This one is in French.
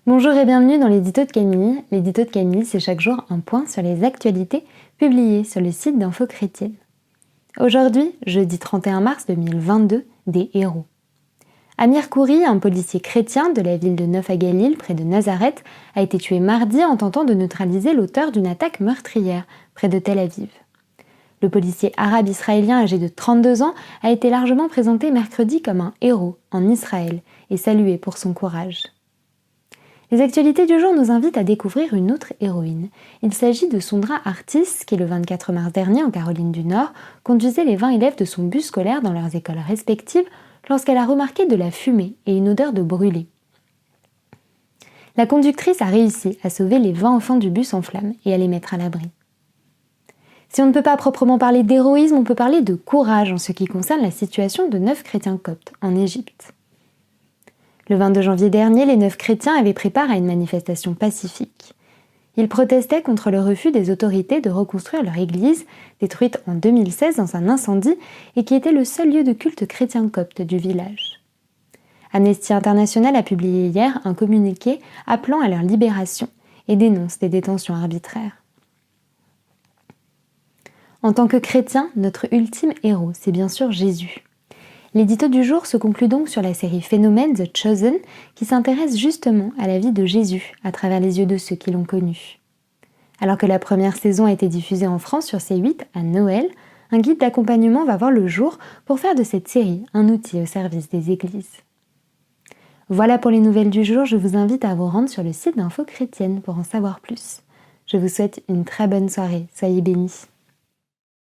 Bonjour et bienvenue dans l'édito de Camille. L'édito de Camille, c'est chaque jour un point sur les actualités publiées sur le site d'Info Chrétienne. Aujourd'hui, jeudi 31 mars 2022, des héros. Amir Khoury, un policier chrétien de la ville de Neuf à Galil, près de Nazareth, a été tué mardi en tentant de neutraliser l'auteur d'une attaque meurtrière près de Tel Aviv. Le policier arabe-israélien âgé de 32 ans a été largement présenté mercredi comme un héros en Israël et salué pour son courage. Les actualités du jour nous invitent à découvrir une autre héroïne. Il s'agit de Sondra Artis, qui le 24 mars dernier en Caroline du Nord conduisait les 20 élèves de son bus scolaire dans leurs écoles respectives lorsqu'elle a remarqué de la fumée et une odeur de brûlé. La conductrice a réussi à sauver les 20 enfants du bus en flammes et à les mettre à l'abri. Si on ne peut pas proprement parler d'héroïsme, on peut parler de courage en ce qui concerne la situation de 9 chrétiens coptes en Égypte. Le 22 janvier dernier, les 9 chrétiens avaient pris part à une manifestation pacifique. Ils protestaient contre le refus des autorités de reconstruire leur église, détruite en 2016 dans un incendie et qui était le seul lieu de culte chrétien copte du village. Amnesty International a publié hier un communiqué appelant à leur libération et dénonce des détentions arbitraires. En tant que chrétien, notre ultime héros, c'est bien sûr Jésus. L'édito du jour se conclut donc sur la série Phénomène The Chosen qui s'intéresse justement à la vie de Jésus à travers les yeux de ceux qui l'ont connu. Alors que la première saison a été diffusée en France sur C8 à Noël, un guide d'accompagnement va voir le jour pour faire de cette série un outil au service des églises. Voilà pour les nouvelles du jour, je vous invite à vous rendre sur le site d'Info Chrétienne pour en savoir plus. Je vous souhaite une très bonne soirée, soyez bénis.